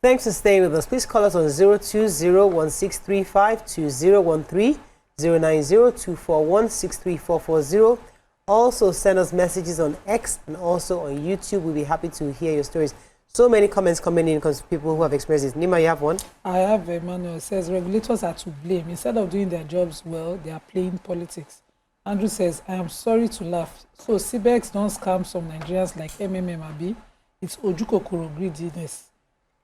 Thanks for staying with us. Please call us on 020-1635-2013, 090-241-63440. Also send us messages on X and also on YouTube. We'll be happy to hear your stories. So many comments coming in because people who have experienced this. Nima, you have one? I have Emmanuel. Says regulators are to blame. Instead of doing their jobs well, they are playing politics. Andrew says, I am sorry to laugh. So CBEX don't scam some Nigerians like MMMAB. It's Ojukokoro greediness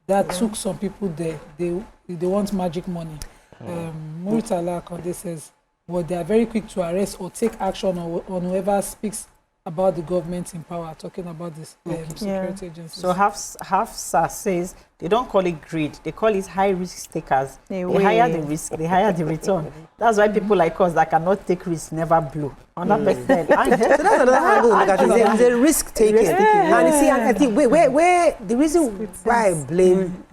that took some people there. They want magic money. Muritala Konde says, well, they are very quick to arrest or take action on whoever speaks about the government in power, talking about this security agencies. So Hafsa says they don't call it greed, they call it high risk takers. They hire the risk, they hire the return. That's why people like us that cannot take risks never blow. So that's another angle. It's a risk taking. And you see, I think where the reason why I blame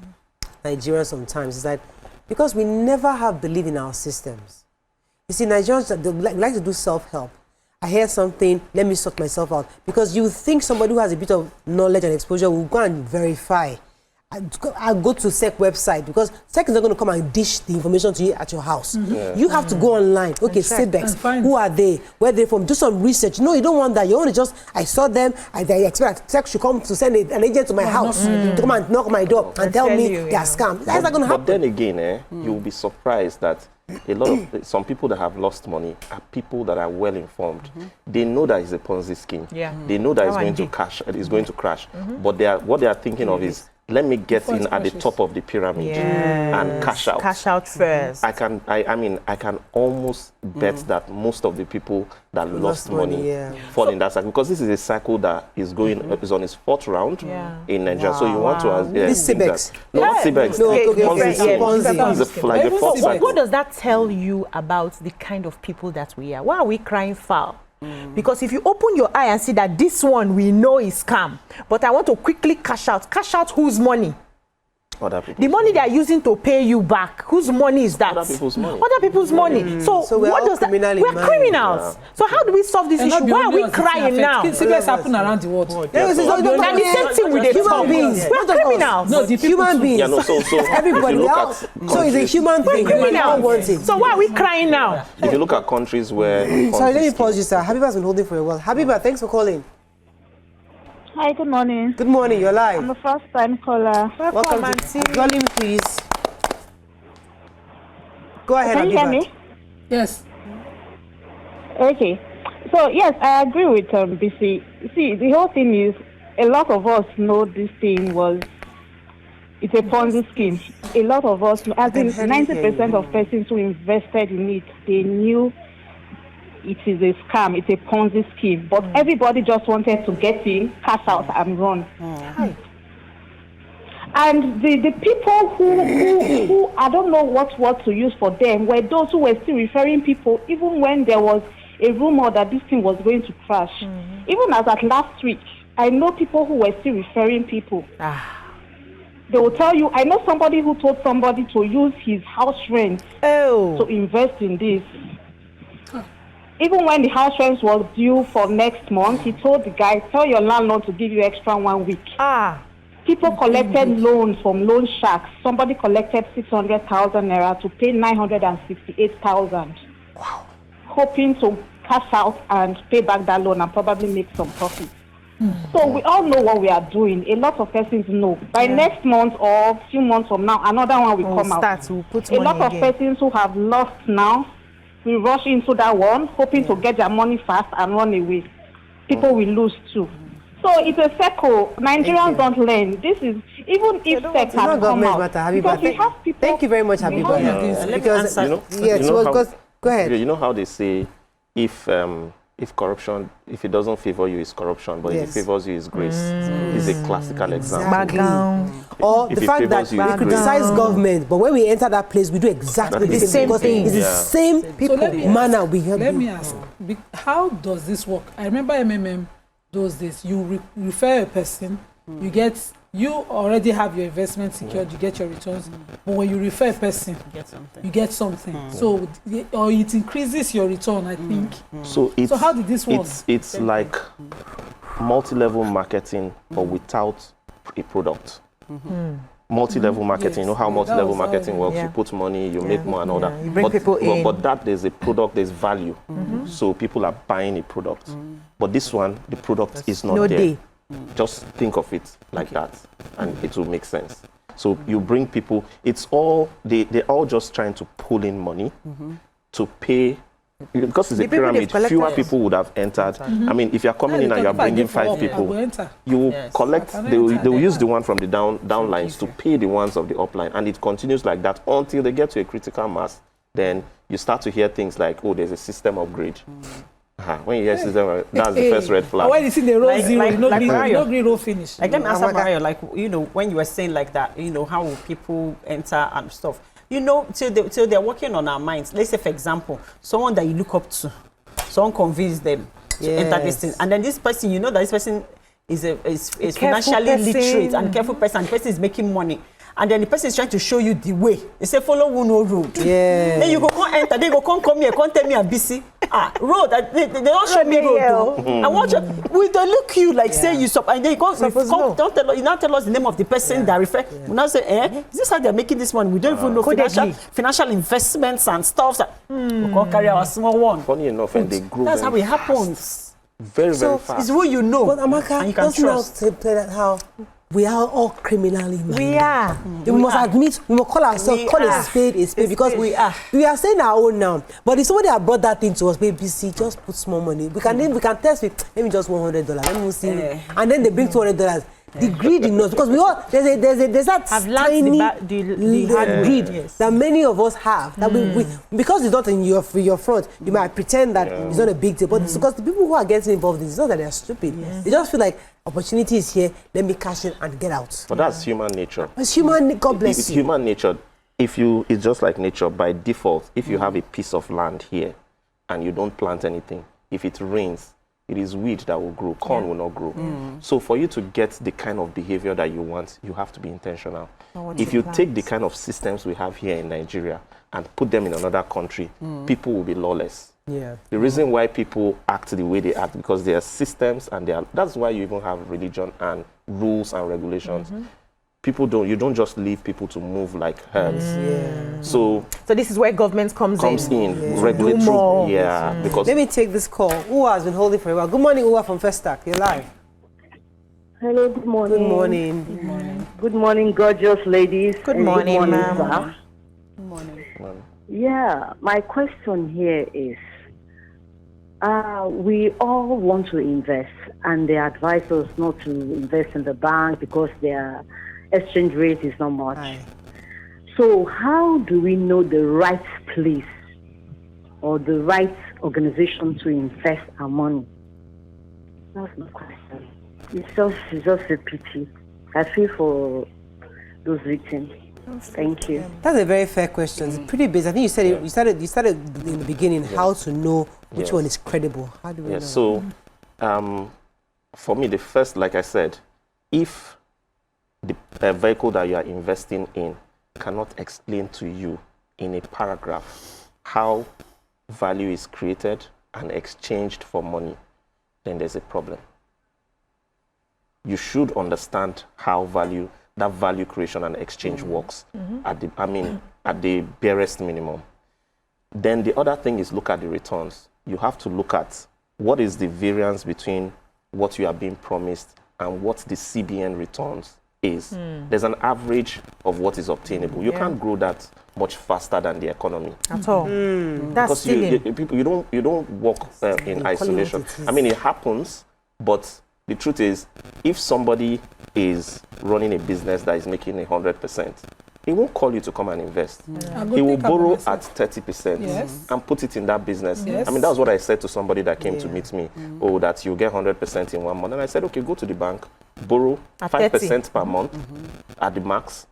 Nigerians sometimes is that because we never have belief in our systems. You see, Nigerians they like to do self-help. I hear something, let me sort myself out. Because you think somebody who has a bit of knowledge and exposure will go and verify. I'll go to SEC website because SEC is not going to come and dish the information to you at your house. You have to go online. Okay, CBEX, who are they? Where they're from? Do some research. No, you don't want that. You want to just, I saw them, I expect SEC should come to send an agent to my house to come and knock my door and tell me they are scammed. That's not going to happen. But then again, you'll be surprised that some people that have lost money are people that are well informed. They know that it's a Ponzi scheme. They know that it's going to crash. But what they are thinking of is, let me get in at the top of the pyramid and cash out. Cash out first. I can almost bet that most of the people that lost money fall in that cycle, because this is a cycle that is going is on its fourth round in Nigeria. So you want to ask this CBEX. No, not CBEX. Ponzi. What does that tell you about the kind of people that we are? Why are we crying foul? Because if you open your eye and see that this one we know is scam, but I want to quickly cash out whose money? The money they are using to pay you back. Whose money is that? Other people's money. Other people's money. So what does that? We are criminals. So how do we solve this issue? Why are we crying now? CBEX happen around the world. And the same thing with the human beings. We are criminals. No, the human beings. Yeah, no, so everybody else. So it's a human thing. Criminals. So why are we crying now? If you look at countries where sorry, let me pause you, sir. Habiba's been holding for a while. Habiba, thanks for calling. Hi, good morning. Good morning, you're live. I'm a first-time caller. Welcome to volume, please. Go ahead, Can you hear me? Yes. Okay. So, yes, I agree with BC. See, the whole thing is, a lot of us know this thing it's a Ponzi scheme. A lot of us, as in 90% of persons who invested in it, they knew it is a scam, it's a Ponzi scheme. But everybody just wanted to get in, cash out, and run. And the people who I don't know what word to use for them, were those who were still referring people, even when there was a rumor that this thing was going to crash. Even as at last week, I know people who were still referring people. They will tell you, I know somebody who told somebody to use his house rent to invest in this. Even when the house rent was due for next month, he told the guy, tell your landlord to give you extra 1 week. People collected loans from loan sharks. Somebody collected 600,000 naira to pay 968,000. Wow. Hoping to cash out and pay back that loan and probably make some profit. So we all know what we are doing. A lot of persons know. By next month or a few months from now, another one will come out. A lot of persons who have lost now will rush into that one, hoping to get their money fast and run away. People will lose too. So it's a circle. Nigerians don't learn. This is, even if SEC has come out. Because we have people. Thank you very much, Habiba. Because, go ahead. You know how they say, if corruption, if it doesn't favor you, it's corruption, but if it favors you, it's grace. It's a classical example. Or the fact that we criticize government, but when we enter that place, we do exactly the same thing. It's the same people manner we have. Let me ask, how does this work? I remember MMM those days. You refer a person, you already have your investment secured, you get your returns, but when you refer a person, you get something. So, or it increases your return, I think. So how did this work? It's like multi-level marketing, but without a product. multi-level marketing. You know how multi-level marketing works. You put money, you make more and all that. You bring people in. But that there's a product, there's value. So people are buying a product. But this one, the product is not there. Just think of it like that, and it will make sense. So you bring people, it's all, they're all just trying to pull in money to pay. Because it's a pyramid, fewer people would have entered. I mean, if you're coming in and you're bringing 5 people, you will collect, they will use the one from the down lines to pay the ones of the upline. And it continues like that until they get to a critical mass. Then you start to hear things like, oh, there's a system upgrade. When you hear system, that's the first red flag. When you see the row zero, no green row finish. Like, let me answer Mario, like, you know, when you were saying like that, you know, how will people enter and stuff. You know, till they're working on our minds. Let's say, for example, someone that you look up to, someone convince them to enter this thing. And then this person, you know that this person is financially literate and careful person, and the person is making money. And then the person is trying to show you the way. They say, follow no road. Yeah. Then you go come enter, they go come here, come tell me I'm busy. Road, they don't show me road. And watch, we don't look you like say you stop. And then you don't tell us, you now tell us the name of the person that refer. We now say, is this how they're making this money? We don't even know financial investments and stuff. We can't carry our small one. Funny enough, and they grow. That's how it happens. Very fast. It's who you know. But Amaka, and you can trust. How we are all criminally minded. We are. We must admit, we must call ourselves, a spade, because we are saying our own now. But if somebody had brought that thing to us, BBC, just put small money. We can test with maybe just $100. Let me see. And then they bring $200. The greed in us, because we all there's that tiny greed that many of us have. That we because it's not in your front, you might pretend that it's not a big deal. But it's because the people who are getting involved in it, it's not that they're stupid. They just feel like opportunity is here. Let me cash in and get out. But that's human nature. It's human. God bless you. It's human nature. It's just like nature by default. If you have a piece of land here and you don't plant anything, if it rains, it is weed that will grow. Corn will not grow. So for you to get the kind of behavior that you want, you have to be intentional. If you take the kind of systems we have here in Nigeria and put them in another country, people will be lawless. The reason why people act the way they act, because there are systems and that's why you even have religion and rules and regulations. You don't just leave people to move like herds. So this is where government comes in. Regulatory. Because let me take this call. Uwa has been holding for a while. Good morning, Uwa from First Stack. You're live. Hello, good morning. Good morning. Good morning. Good morning, gorgeous ladies. Good morning, ma'am. Good morning. Yeah, my question here is, we all want to invest, and they advise us not to invest in the bank because their exchange rate is not much. So how do we know the right place or the right organization to invest our money? That's my question. It's just a pity. I feel for those victims. Thank you. That's a very fair question. It's pretty basic. I think you started in the beginning how to know which one is credible. How do we know? So for me, the first, like I said, if the vehicle that you are investing in cannot explain to you in a paragraph how value is created and exchanged for money, then there's a problem. You should understand how that value creation and exchange works at the barest minimum. Then the other thing is look at the returns. You have to look at what is the variance between what you are being promised and what the CBN returns is. There's an average of what is obtainable. You can't grow that much faster than the economy at all. That's because you don't work in isolation. I mean, it happens, but the truth is, if somebody is running a business that is making 100%, he won't call you to come and invest. He will borrow at 30% and put it in that business. I mean, that was what I said to somebody that came to meet me. Oh, that you get 100% in 1 month. And I said, okay, go to the bank, borrow 5% per month at the max,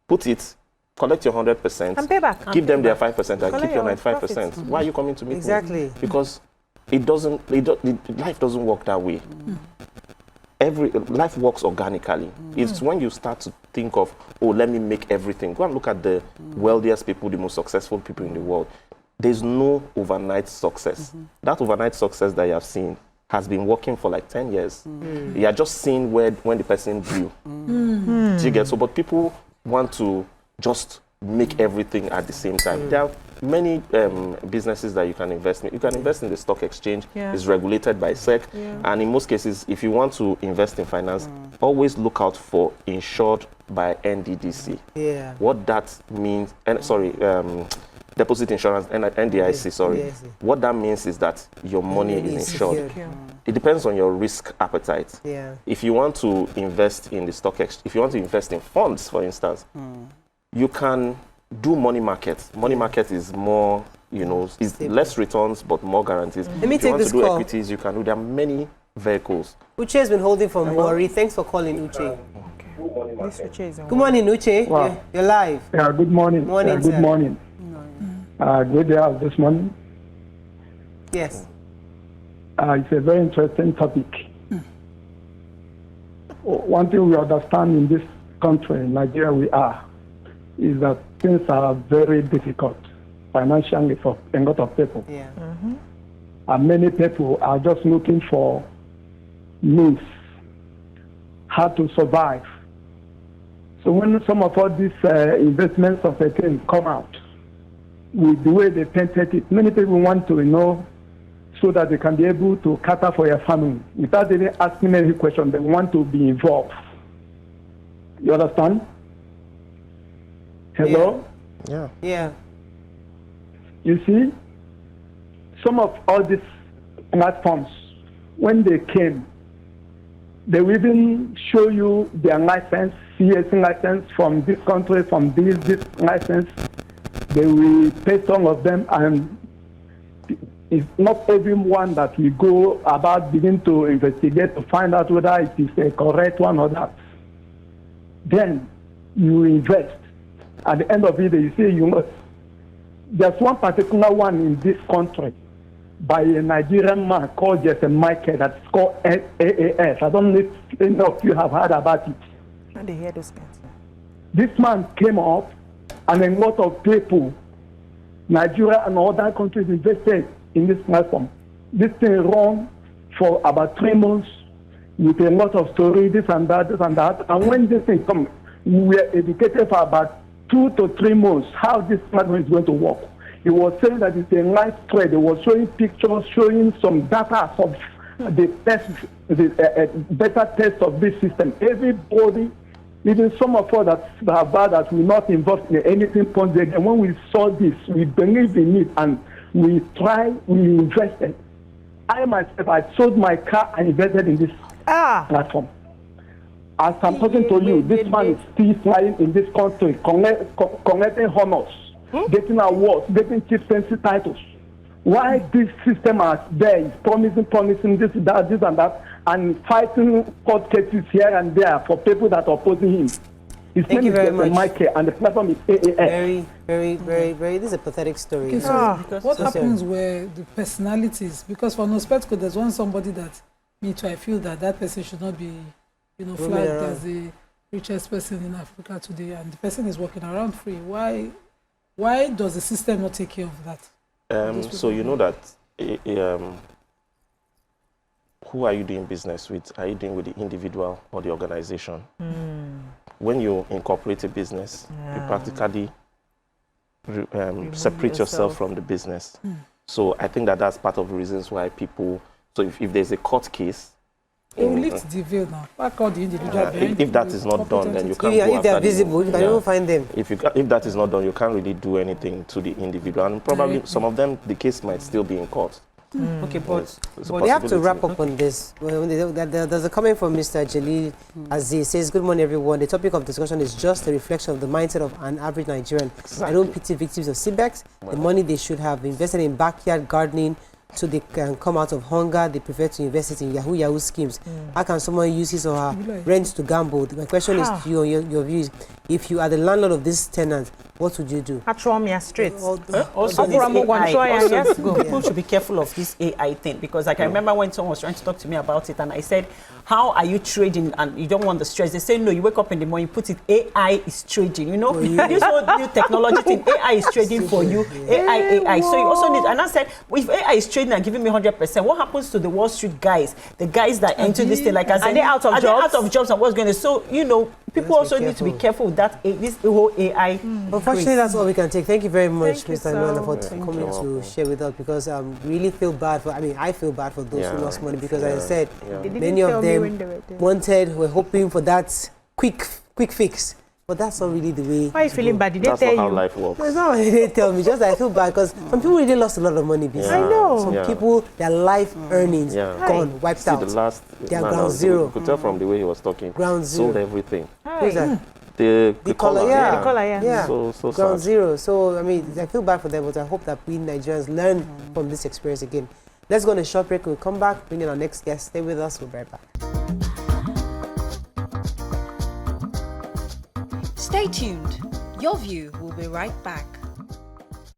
put it, collect your 100%, and pay back. Give them their 5% and keep your 95%. Why are you coming to meet me? Because life doesn't work that way. Life works organically. It's when you start to think of, oh, let me make everything. Go and look at the wealthiest people, the most successful people in the world. There's no overnight success. That overnight success that you have seen has been working for like 10 years. You are just seeing when the person grew. Do you get so? But people want to just make everything at the same time. There are many businesses that you can invest in. You can invest in the stock exchange. It's regulated by SEC. And in most cases, if you want to invest in finance, always look out for insured by NDDC. What that means, deposit insurance, NDIC, sorry. What that means is that your money is insured. It depends on your risk appetite. If you want to invest in the stock exchange, if you want to invest in funds, for instance, you can do money market. Money market is more, is less returns but more guarantees. Let me take this call. If you want to do equities, you can do. There are many vehicles. Uche has been holding for Mori. Thanks for calling, Uche. Good morning, Uche. Wow. You're live. Yeah, good morning. Morning, good morning. Good day out this morning. Yes. It's a very interesting topic. One thing we understand in this country, in Nigeria, is that things are very difficult financially for a lot of people. And many people are just looking for means how to survive. So when some of all these investments of a thing come out, with the way they painted it, many people want to know so that they can be able to cater for your family. Without even asking any question, they want to be involved. You understand? Hello? Yeah. You see, some of all these platforms, when they came, they will even show you their license, CSC license from this country, from this license. They will pay some of them, and it's not everyone that we go about begin to investigate to find out whether it is a correct one or not. Then you invest. At the end of it, you say you must. There's one particular one in this country by a Nigerian man called Jesse Michael that's called AAS. I don't know if any of you have heard about it. And they hear those guys. This man came up, and a lot of people, Nigeria and other countries, invested in this platform. This thing ran for about 3 months with a lot of story, this and that. And when this thing comes, we were educated for about 2 to 3 months how this platform is going to work. He was saying that it's a live trade. He was showing pictures, showing some data of the test, better test of this system. Everybody, even some of us that are bad, that we're not involved in anything Ponzi. And when we saw this, we believed in it, and we invested. I myself, I sold my car and invested in this platform. As I'm talking to you, this man is still flying in this country, collecting honors, getting awards, getting chieftaincy titles. Why this system is there is promising this, that, and that, and fighting court cases here and there for people that are opposing him. His Thank you very much. Michael, and the platform is AAS. Very, this is a pathetic story. Okay, so what happens where the personalities, because for no spectacle, there's somebody that, me too, I feel that person should not be, flagged as the richest person in Africa today, and the person is walking around free. Why does the system not take care of that? So you know that who are you doing business with? Are you doing with the individual or the organization? When you incorporate a business, you practically separate yourself from the business. So I think that's part of the reasons why people, so if there's a court case, they will lift the veil now. Back out the individual. If that is not done, then you can't go if they are after visible, you can even find them. If that is not done, you can't really do anything to the individual, and probably some of them, the case might still be in court. Okay, but we have to wrap up on this. There's a comment from Mr. Jalil Aziz. Says, good morning, everyone. The topic of discussion is just a reflection of the mindset of an average Nigerian. Exactly. I don't pity victims of CBEX. The money they should have invested in backyard gardening so they can come out of hunger. They prefer to invest it in Yahoo schemes. How can someone use his or her rent to gamble? My question is to you, your views. If you are the landlord of this tenant, what would you do? Straight. Also, people should be careful of this AI thing, because I can remember when someone was trying to talk to me about it, and I said, how are you trading and you don't want the stress? They say, no, you wake up in the morning, you put it, AI is trading. You know, this whole new technology thing, AI is trading for you, AI. So you also need, and I said, if AI is trading and giving me 100%, what happens to the Wall Street guys, the guys that enter this thing, like I said, are they out of jobs? They out of jobs and what's going to, so, you know, people also need to be careful with that, this whole AI. Unfortunately, that's all we can take. Thank you very much, Thank you Mr. Imanah, for so coming to share with us, because I really feel bad for, I feel bad for those who lost money, because as I said, many of them were hoping for that quick fix. But that's not really the way. Why are you feeling bad? Did they That's tell not how you? life works. That's not what they tell me. Just I feel bad because some people really lost a lot of money. I know. Some people, their life earnings gone, wiped out. The last They are man, ground zero. You could tell from the way he was talking. Ground zero. Sold everything. Who's that? The color, The color, yeah. So Ground sad. zero. So, I feel bad for them, but I hope that we Nigerians learn from this experience again. Let's go on a short break. We'll come back, bring in our next guest. Stay with us. We'll be right back. Stay tuned. Your View will be right back.